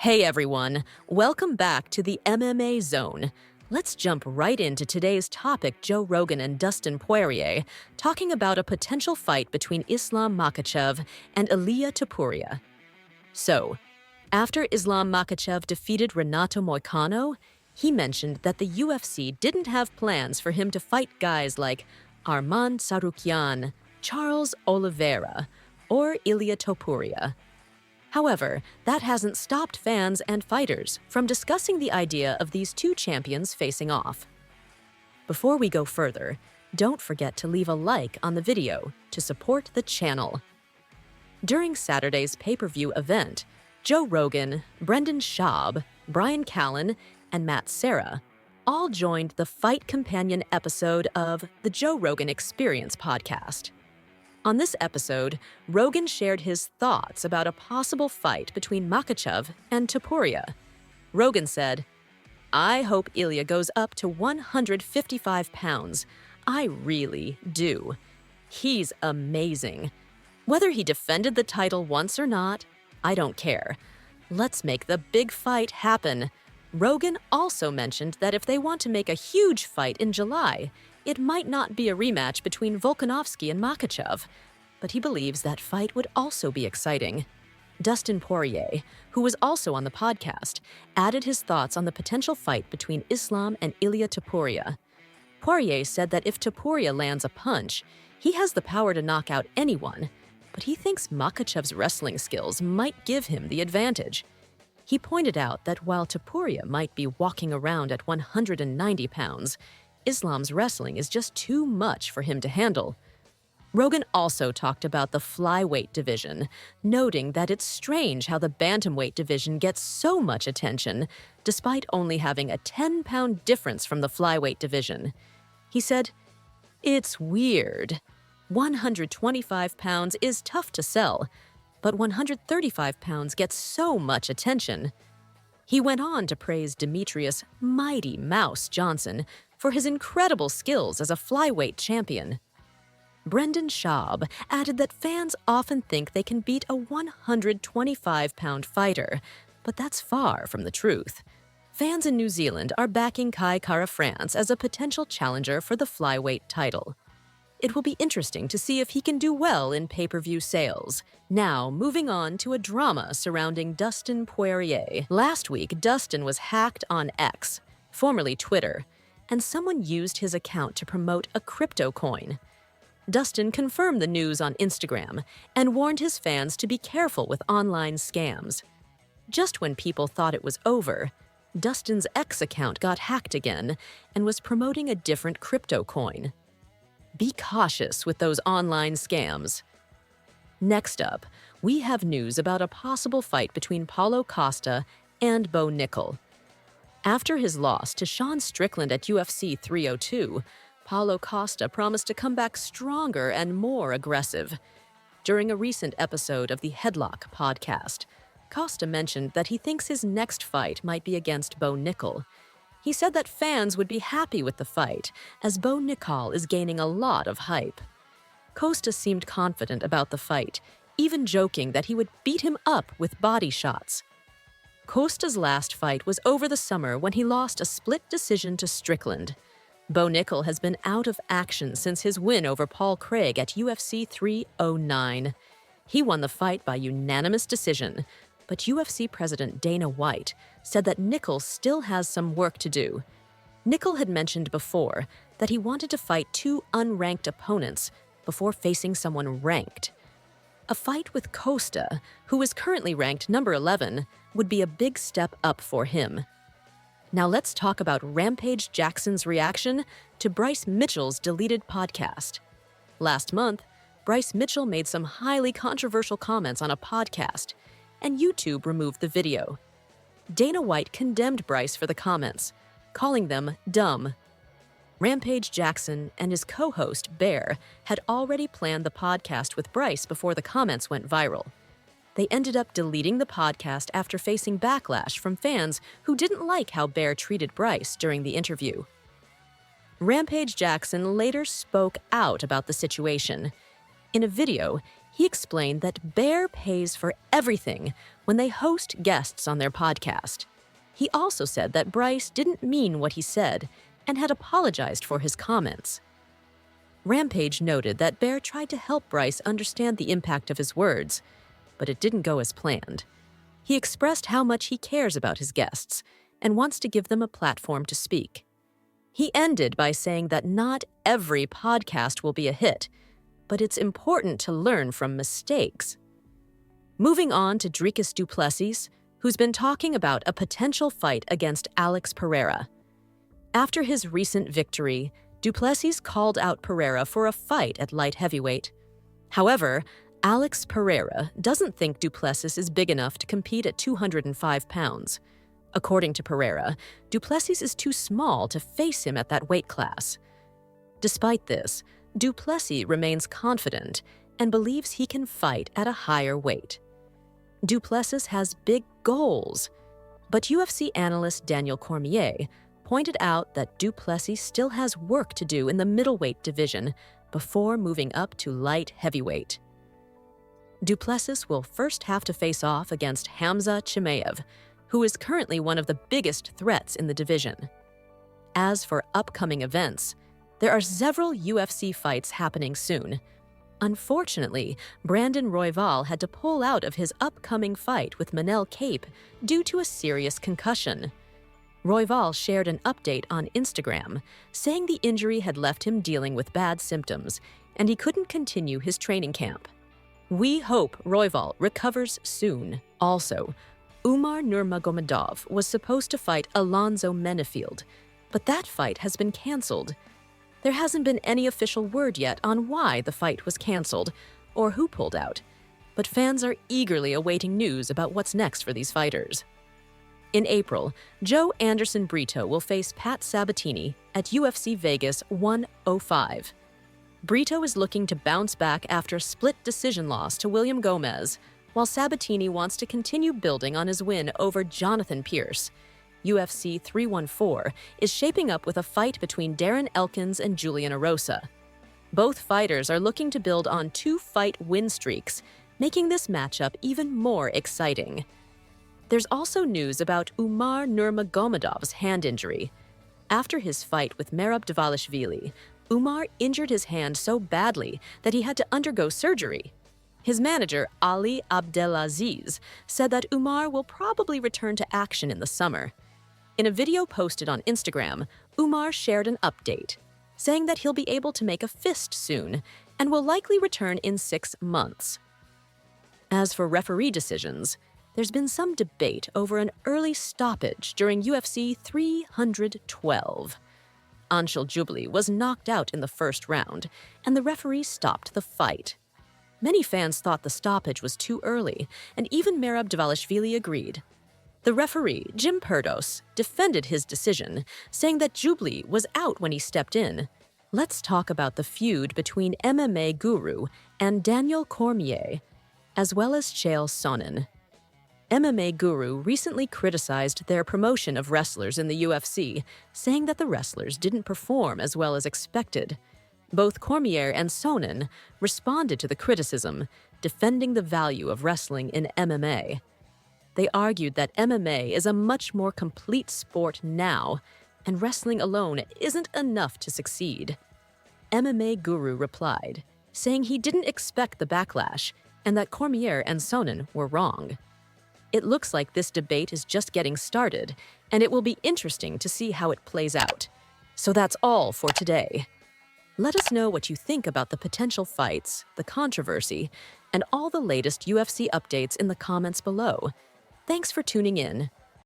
Hey everyone, welcome back to the MMA Zone. Let's jump right into today's topic. Joe Rogan and Dustin Poirier talking about a potential fight between Islam Makhachev and Ilia Topuria. So, after Islam Makhachev defeated Renato Moicano, he mentioned that the UFC didn't have plans for him to fight guys like Arman Tsarukyan, Charles Oliveira, or Ilia Topuria. However, that hasn't stopped fans and fighters from discussing the idea of these two champions facing off. Before we go further, don't forget to leave a like on the video to support the channel. During Saturday's pay-per-view event, Joe Rogan, Brendan Schaub, Brian Callen, and Matt Serra all joined the Fight Companion episode of the Joe Rogan Experience podcast. On this episode, Rogan shared his thoughts about a possible fight between Makachev and Topuria. Rogan said, "I hope Ilia goes up to 155 pounds. I really do. He's amazing. Whether he defended the title once or not, I don't care. Let's make the big fight happen." Rogan also mentioned that if they want to make a huge fight in July, it might not be a rematch between Volkanovski and Makachev, but he believes that fight would also be exciting. Dustin Poirier, who was also on the podcast, added his thoughts on the potential fight between Islam and Ilia Topuria. Poirier said that if Topuria lands a punch, he has the power to knock out anyone, but he thinks Makachev's wrestling skills might give him the advantage. He pointed out that while Topuria might be walking around at 190 pounds, Islam's wrestling is just too much for him to handle. Rogan also talked about the flyweight division, noting that it's strange how the bantamweight division gets so much attention, despite only having a 10-pound difference from the flyweight division. He said, "It's weird. 125 pounds is tough to sell, but 135 pounds gets so much attention." He went on to praise Demetrius "Mighty Mouse" Johnson for his incredible skills as a flyweight champion. Brendan Schaub added that fans often think they can beat a 125-pound fighter, but that's far from the truth. Fans in New Zealand are backing Kai Kara-France as a potential challenger for the flyweight title. It will be interesting to see if he can do well in pay-per-view sales. Now, moving on to a drama surrounding Dustin Poirier. Last week, Dustin was hacked on X, formerly Twitter, and someone used his account to promote a crypto coin. Dustin confirmed the news on Instagram and warned his fans to be careful with online scams. Just when people thought it was over, Dustin's X account got hacked again and was promoting a different crypto coin. Be cautious with those online scams. Next up, we have news about a possible fight between Paulo Costa and Bo Nickal. After his loss to Sean Strickland at UFC 302, Paulo Costa promised to come back stronger and more aggressive. During a recent episode of the Headlock podcast, Costa mentioned that he thinks his next fight might be against Bo Nickal. He said that fans would be happy with the fight, as Bo Nickal is gaining a lot of hype. Costa seemed confident about the fight, even joking that he would beat him up with body shots. Costa's last fight was over the summer when he lost a split decision to Strickland. Bo Nickal has been out of action since his win over Paul Craig at UFC 309. He won the fight by unanimous decision, but UFC President Dana White said that Nickal still has some work to do. Nickal had mentioned before that he wanted to fight two unranked opponents before facing someone ranked. A fight with Costa, who is currently ranked number 11, would be a big step up for him. Now let's talk about Rampage Jackson's reaction to Bryce Mitchell's deleted podcast. Last month, Bryce Mitchell made some highly controversial comments on a podcast, and YouTube removed the video. Dana White condemned Bryce for the comments, calling them dumb. Rampage Jackson and his co-host, Bear, had already planned the podcast with Bryce before the comments went viral. They ended up deleting the podcast after facing backlash from fans who didn't like how Bear treated Bryce during the interview. Rampage Jackson later spoke out about the situation. In a video, he He explained that Bear pays for everything when they host guests on their podcast. He also said that Bryce didn't mean what he said and had apologized for his comments. Rampage noted that Bear tried to help Bryce understand the impact of his words, but it didn't go as planned. He expressed how much he cares about his guests and wants to give them a platform to speak. He ended by saying that not every podcast will be a hit, but it's important to learn from mistakes. Moving on to Dricus du Plessis, who's been talking about a potential fight against Alex Pereira. After his recent victory, du Plessis called out Pereira for a fight at light heavyweight. However, Alex Pereira doesn't think du Plessis is big enough to compete at 205 pounds. According to Pereira, du Plessis is too small to face him at that weight class. Despite this, du Plessis remains confident and believes he can fight at a higher weight. Du Plessis has big goals, but UFC analyst Daniel Cormier pointed out that du Plessis still has work to do in the middleweight division before moving up to light heavyweight. Du Plessis will first have to face off against Hamza Chimaev, who is currently one of the biggest threats in the division. As for upcoming events, there are several UFC fights happening soon. Unfortunately, Brandon Royval had to pull out of his upcoming fight with Manel Kape due to a serious concussion. Royval shared an update on Instagram, saying the injury had left him dealing with bad symptoms and he couldn't continue his training camp. We hope Royval recovers soon. Also, Umar Nurmagomedov was supposed to fight Alonzo Menefield, but that fight has been canceled. There hasn't been any official word yet on why the fight was canceled or who pulled out, but fans are eagerly awaiting news about what's next for these fighters. In April, Joe Anderson Brito will face Pat Sabatini at UFC Vegas 105. Brito is looking to bounce back after a split decision loss to William Gomez, while Sabatini wants to continue building on his win over Jonathan Pierce. UFC 314 is shaping up with a fight between Darren Elkins and Julian Erosa. Both fighters are looking to build on 2-fight win streaks, making this matchup even more exciting. There's also news about Umar Nurmagomedov's hand injury. After his fight with Merab Dvalishvili, Umar injured his hand so badly that he had to undergo surgery. His manager, Ali Abdelaziz, said that Umar will probably return to action in the summer. In a video posted on Instagram, Umar shared an update, saying that he'll be able to make a fist soon and will likely return in 6 months. As for referee decisions, there's been some debate over an early stoppage during UFC 312. Anshul Jubli was knocked out in the first round, and the referee stopped the fight. Many fans thought the stoppage was too early, and even Merab Dvalishvili agreed. The referee, Jim Perdos, defended his decision, saying that Jubli was out when he stepped in. Let's talk about the feud between MMA Guru and Daniel Cormier, as well as Chael Sonnen. MMA Guru recently criticized their promotion of wrestlers in the UFC, saying that the wrestlers didn't perform as well as expected. Both Cormier and Sonnen responded to the criticism, defending the value of wrestling in MMA. They argued that MMA is a much more complete sport now, and wrestling alone isn't enough to succeed. MMA Guru replied, saying he didn't expect the backlash and that Cormier and Sonnen were wrong. It looks like this debate is just getting started, and it will be interesting to see how it plays out. So that's all for today. Let us know what you think about the potential fights, the controversy, and all the latest UFC updates in the comments below. Thanks for tuning in.